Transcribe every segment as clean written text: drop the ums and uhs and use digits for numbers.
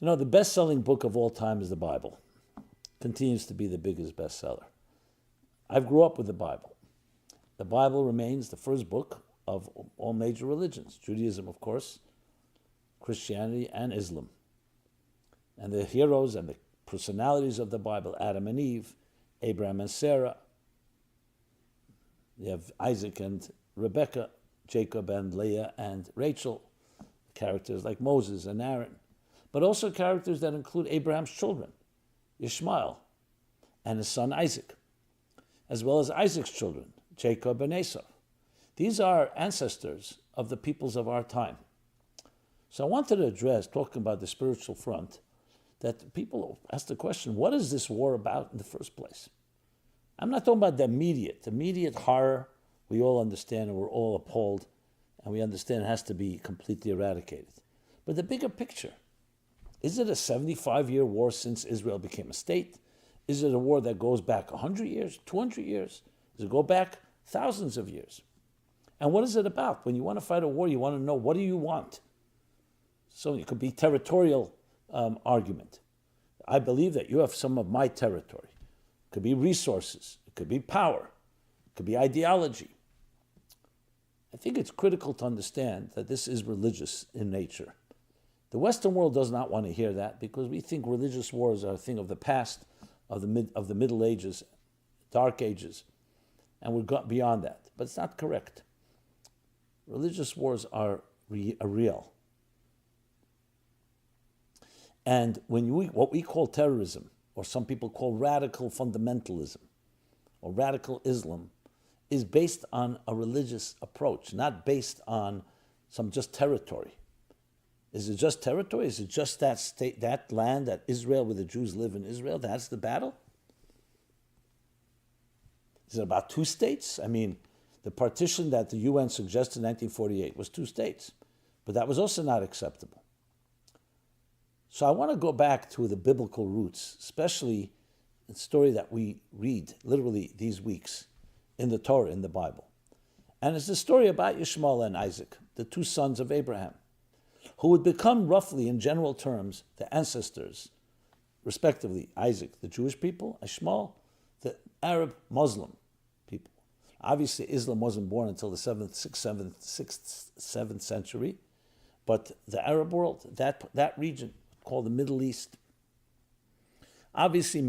You know, the best-selling book of all time is the Bible. Continues to be the biggest bestseller. I grew up with the Bible. The Bible remains the first book of all major religions. Judaism, of course, Christianity, and Islam. And the heroes and the personalities of the Bible, Adam and Eve, Abraham and Sarah. You have Isaac and Rebekah, Jacob and Leah and Rachel, characters like Moses and Aaron, but also characters that include Abraham's children, Ishmael and his son Isaac, as well as Isaac's children, Jacob and Esau. These are ancestors of the peoples of our time. So I wanted to address, talking about the spiritual front, that people ask the question, what is this war about in the first place? I'm not talking about the immediate horror we all understand and we're all appalled and we understand it has to be completely eradicated. But the bigger picture, is it a 75-year war since Israel became a state? Is it a war that goes back 100 years, 200 years? Does it go back thousands of years? And what is it about? When you want to fight a war, you want to know, what do you want? So it could be territorial argument. I believe that you have some of my territory. It could be resources. It could be power. It could be ideology. I think it's critical to understand that this is religious in nature. The Western world does not want to hear that because we think religious wars are a thing of the past, of the Middle Ages, Dark Ages, and we've got beyond that. But it's not correct. Religious wars are real. And what we call terrorism, or some people call radical fundamentalism, or radical Islam, is based on a religious approach, not based on some just territory. Is it just territory? Is it just that state, that land, that Israel, where the Jews live in Israel? That's the battle? Is it about two states? I mean, the partition that the UN suggested in 1948 was two states, but that was also not acceptable. So I want to go back to the biblical roots, especially the story that we read literally these weeks in the Torah, in the Bible. And it's the story about Ishmael and Isaac, the two sons of Abraham, who would become roughly, in general terms, the ancestors, respectively, Isaac, the Jewish people, Ishmael, the Arab Muslim people. Obviously, Islam wasn't born until the 7th century, but the Arab world, that region, called the Middle East. Obviously,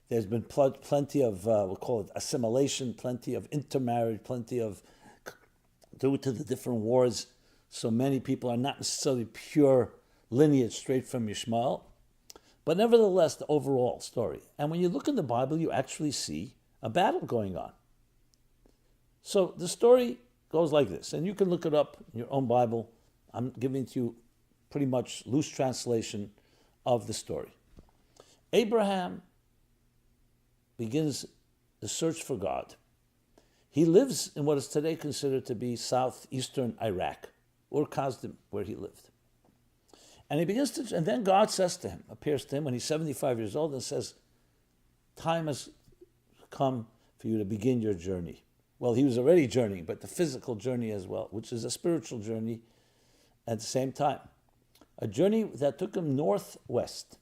there's been plenty of, we'll call it assimilation, plenty of intermarriage, plenty of, due to the different wars, so many people are not necessarily pure lineage straight from Ishmael, but nevertheless, the overall story. And when you look in the Bible, you actually see a battle going on. So the story goes like this, and you can look it up in your own Bible. I'm giving to you pretty much loose translation of the story. Abraham begins the search for God. He lives in what is today considered to be southeastern Iraq, or Kazdim, where he lived. And then God appears to him when he's 75 years old and says, time has come for you to begin your journey. Well, he was already journeying, but the physical journey as well, which is a spiritual journey at the same time. A journey that took him northwest,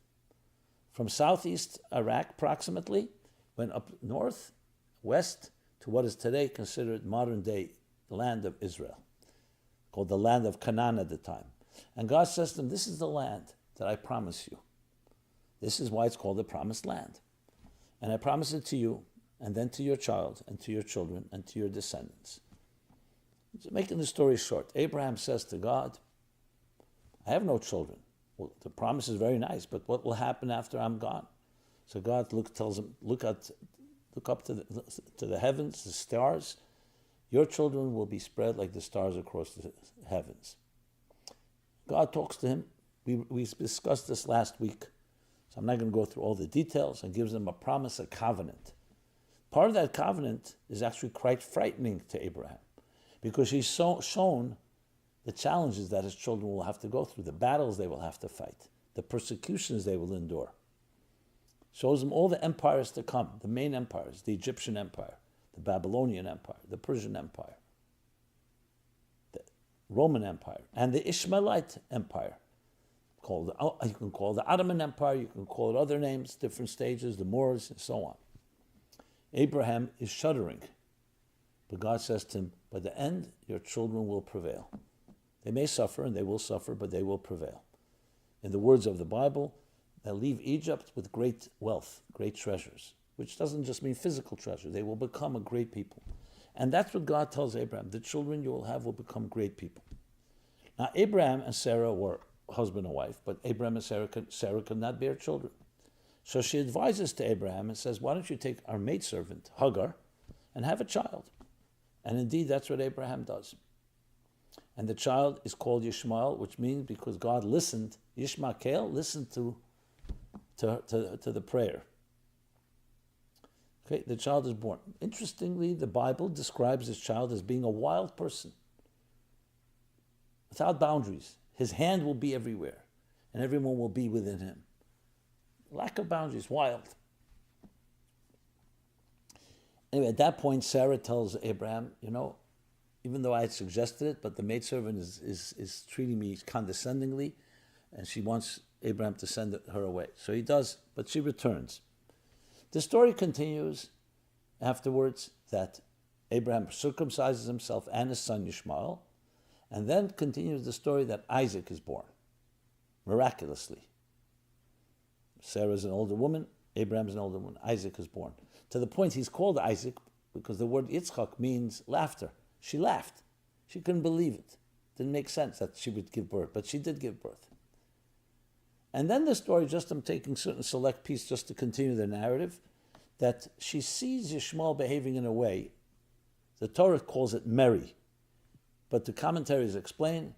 from southeast Iraq approximately, went up northwest to what is today considered modern-day the land of Israel, called the land of Canaan at the time. And God says to him, this is the land that I promise you. This is why it's called the promised land. And I promise it to you, and then to your child, and to your children, and to your descendants. So making the story short, Abraham says to God, I have no children. Well, the promise is very nice, but what will happen after I'm gone? So God tells him, look up to the heavens, the stars. Your children will be spread like the stars across the heavens. God talks to him. We discussed this last week, so I'm not going to go through all the details, and gives him a promise, a covenant. Part of that covenant is actually quite frightening to Abraham, because he's shown the challenges that his children will have to go through, the battles they will have to fight, the persecutions they will endure. Shows him all the empires to come, the main empires, the Egyptian Empire, the Babylonian Empire, the Persian Empire, the Roman Empire, and the Ishmaelite Empire, you can call the Ottoman Empire, you can call it other names, different stages, the Moors, and so on. Abraham is shuddering. But God says to him, by the end, your children will prevail. They may suffer, and they will suffer, but they will prevail. In the words of the Bible, they'll leave Egypt with great wealth, great treasures, which doesn't just mean physical treasure. They will become a great people. And that's what God tells Abraham. The children you will have will become great people. Now, Abraham and Sarah were husband and wife, but Abraham and Sarah could not bear children. So she advises to Abraham and says, why don't you take our maidservant, Hagar, and have a child? And indeed, that's what Abraham does. And the child is called Ishmael, which means because God listened, Ishmael listened to the prayer. Okay, the child is born. Interestingly, the Bible describes this child as being a wild person, without boundaries. His hand will be everywhere, and everyone will be within him. Lack of boundaries, wild. Anyway, at that point, Sarah tells Abraham, even though I had suggested it, but the maidservant is treating me condescendingly, and she wants Abraham to send her away. So he does, but she returns. The story continues afterwards that Abraham circumcises himself and his son Ishmael, and then continues the story that Isaac is born, miraculously. Sarah's an older woman, Abraham's an older woman, Isaac is born. To the point he's called Isaac because the word Yitzchak means laughter. She laughed. She couldn't believe it. Didn't make sense that she would give birth, but she did give birth. And then the story, I'm taking certain select piece just to continue the narrative, that she sees Ishmael behaving in a way, the Torah calls it merry, but the commentaries explain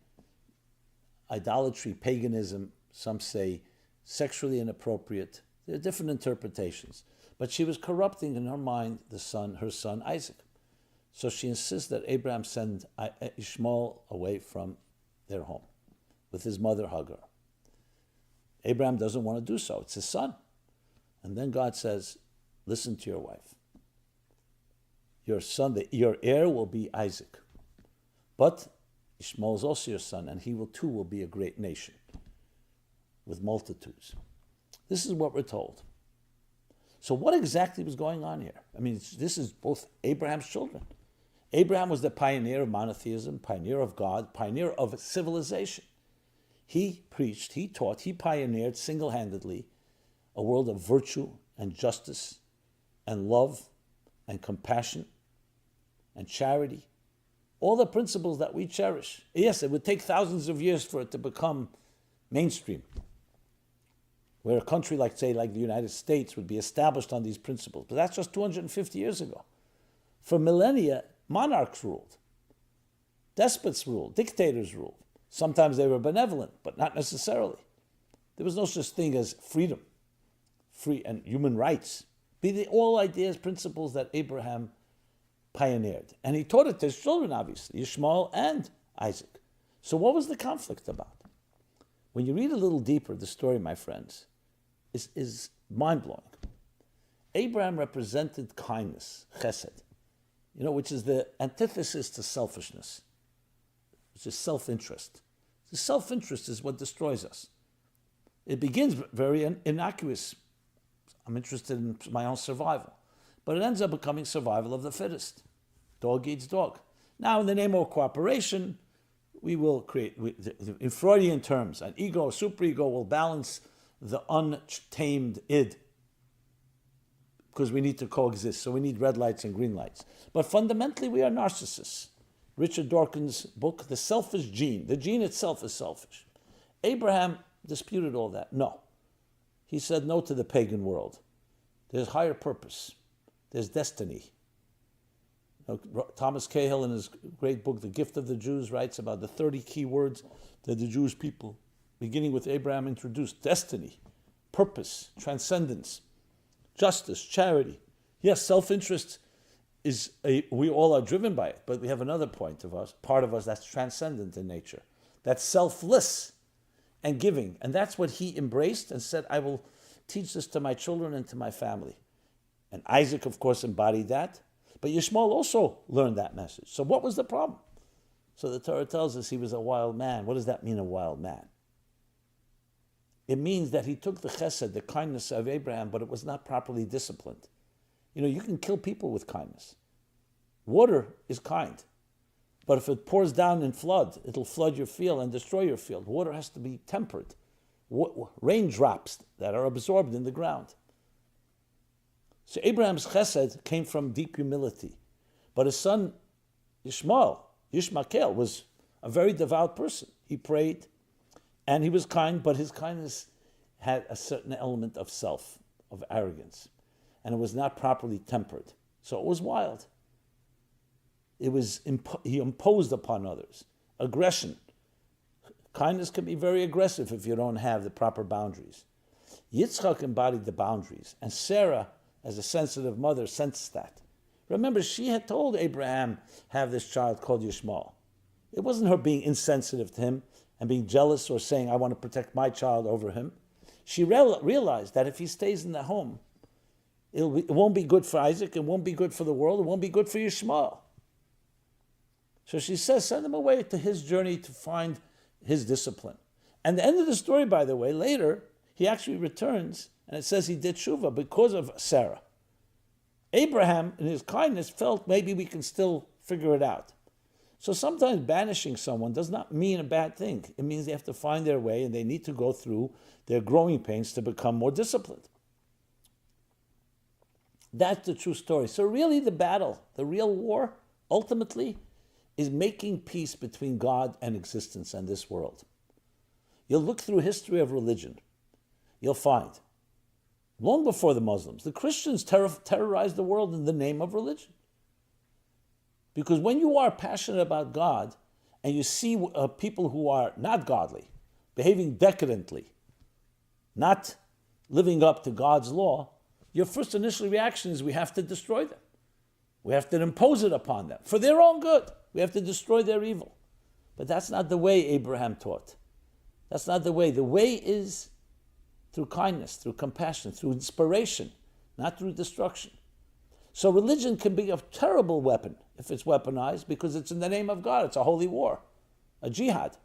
idolatry, paganism, some say sexually inappropriate. There are different interpretations. But she was corrupting in her mind her son Isaac. So she insists that Abraham send Ishmael away from their home with his mother Hagar. Abraham doesn't want to do so. It's his son. And then God says, listen to your wife. Your son, your heir will be Isaac. But Ishmael is also your son, and he too will be a great nation with multitudes. This is what we're told. So what exactly was going on here? I mean, this is both Abraham's children. Abraham was the pioneer of monotheism, pioneer of God, pioneer of civilization. He preached, he taught, he pioneered single-handedly a world of virtue and justice and love and compassion and charity. All the principles that we cherish. Yes, it would take thousands of years for it to become mainstream, where a country like the United States would be established on these principles. But that's just 250 years ago. For millennia, monarchs ruled. Despots ruled. Dictators ruled. Sometimes they were benevolent, but not necessarily. There was no such thing as freedom, free and human rights. All ideas, principles that Abraham pioneered. And he taught it to his children, obviously, Ishmael and Isaac. So what was the conflict about? When you read a little deeper, the story, my friends, is mind-blowing. Abraham represented kindness, chesed, which is the antithesis to selfishness, which is self-interest. The self-interest is what destroys us. It begins very innocuous. I'm interested in my own survival. But it ends up becoming survival of the fittest. Dog eats dog. Now, in the name of cooperation, we will create, in Freudian terms, an ego, a superego will balance the untamed id, because we need to coexist. So we need red lights and green lights. But fundamentally, we are narcissists. Richard Dawkins' book, The Selfish Gene. The gene itself is selfish. Abraham disputed all that. No. He said no to the pagan world. There's higher purpose. There's destiny. Thomas Cahill, in his great book, The Gift of the Jews, writes about the 30 key words that the Jewish people, beginning with Abraham, introduced. Destiny, purpose, transcendence, justice, charity. Yes, self-interest we all are driven by it, but we have another part of us that's transcendent in nature, that's selfless and giving. And that's what he embraced and said, I will teach this to my children and to my family. And Isaac, of course, embodied that. But Ishmael also learned that message. So what was the problem? So the Torah tells us he was a wild man. What does that mean, a wild man? it means that he took the chesed, the kindness of Abraham, but it was not properly disciplined. You can kill people with kindness. Water is kind, but if it pours down in flood, it'll flood your field and destroy your field. Water has to be tempered. Raindrops that are absorbed in the ground. So Abraham's chesed came from deep humility. But his son Ishmael was a very devout person. He prayed and he was kind, but his kindness had a certain element of self, of arrogance. And it was not properly tempered. So it was wild. He imposed upon others. Aggression. Kindness can be very aggressive if you don't have the proper boundaries. Yitzchak embodied the boundaries, and Sarah, as a sensitive mother, sensed that. Remember, she had told Abraham, have this child called Ishmael. It wasn't her being insensitive to him and being jealous or saying, I want to protect my child over him. She realized that if he stays in the home, it won't be good for Isaac, it won't be good for the world, it won't be good for Ishmael. So she says, send him away to his journey to find his discipline. And the end of the story, by the way, later, he actually returns, and it says he did tshuva because of Sarah. Abraham, in his kindness, felt maybe we can still figure it out. So sometimes banishing someone does not mean a bad thing. It means they have to find their way, and they need to go through their growing pains to become more disciplined. That's the true story. So really the battle, the real war, ultimately, is making peace between God and existence and this world. You'll look through history of religion. You'll find, long before the Muslims, the Christians terrorized the world in the name of religion. Because when you are passionate about God and you see people who are not godly, behaving decadently, not living up to God's law, your first initial reaction is we have to destroy them. We have to impose it upon them for their own good. We have to destroy their evil. But that's not the way Abraham taught. That's not the way. The way is through kindness, through compassion, through inspiration, not through destruction. So religion can be a terrible weapon if it's weaponized because it's in the name of God. It's a holy war, a jihad.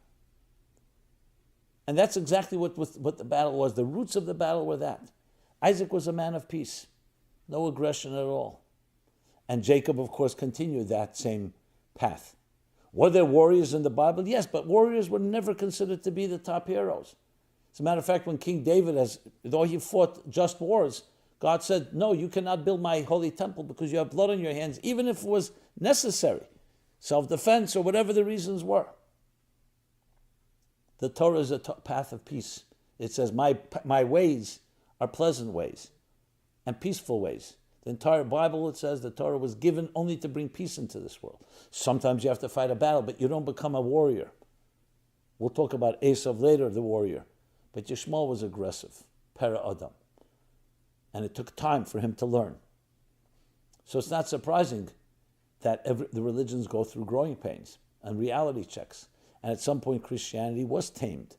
And that's exactly what the battle was. The roots of the battle were that. Isaac was a man of peace, no aggression at all. And Jacob, of course, continued that same path. Were there warriors in the Bible? Yes, but warriors were never considered to be the top heroes. As a matter of fact, when King David, though he fought just wars, God said, no, you cannot build my holy temple because you have blood on your hands, even if it was necessary, self-defense or whatever the reasons were. The Torah is a path of peace. It says, my ways are pleasant ways and peaceful ways. The entire Bible, it says, the Torah was given only to bring peace into this world. Sometimes you have to fight a battle, but you don't become a warrior. We'll talk about Esav later, the warrior. But Ishmael was aggressive, para Adam. And it took time for him to learn. So it's not surprising that the religions go through growing pains and reality checks. And at some point, Christianity was tamed.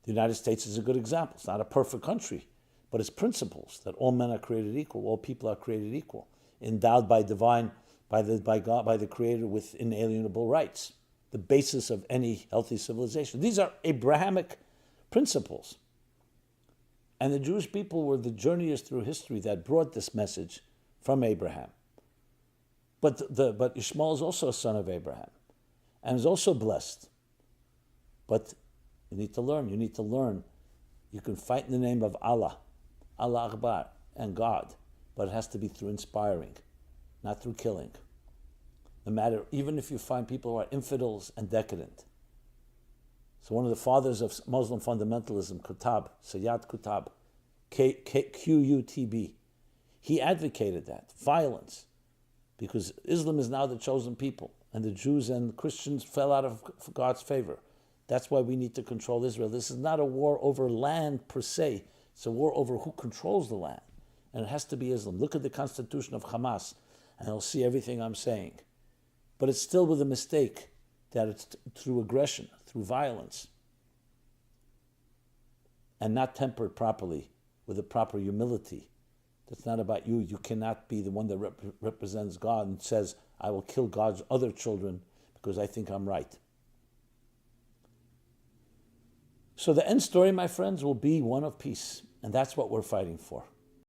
The United States is a good example. It's not a perfect country, but its principles that all men are created equal, all people are created equal, endowed by God, by the Creator with inalienable rights, the basis of any healthy civilization. These are Abrahamic principles. And the Jewish people were the journeyers through history that brought this message from Abraham. But Ishmael is also a son of Abraham and is also blessed. But you need to learn. You can fight in the name of Allah, Allah Akbar, and God, but it has to be through inspiring, not through killing. No matter, even if you find people who are infidels and decadent. So one of the fathers of Muslim fundamentalism, Sayyid Qutb, Qutb, he advocated that, violence, because Islam is now the chosen people, and the Jews and Christians fell out of God's favor. That's why we need to control Israel. This is not a war over land per se. It's a war over who controls the land. And it has to be Islam. Look at the constitution of Hamas, and you'll see everything I'm saying. But it's still with a mistake that it's through aggression, through violence, and not tempered properly with a proper humility. That's not about you. You cannot be the one that represents God and says, I will kill God's other children because I think I'm right. So the end story, my friends, will be one of peace. And that's what we're fighting for.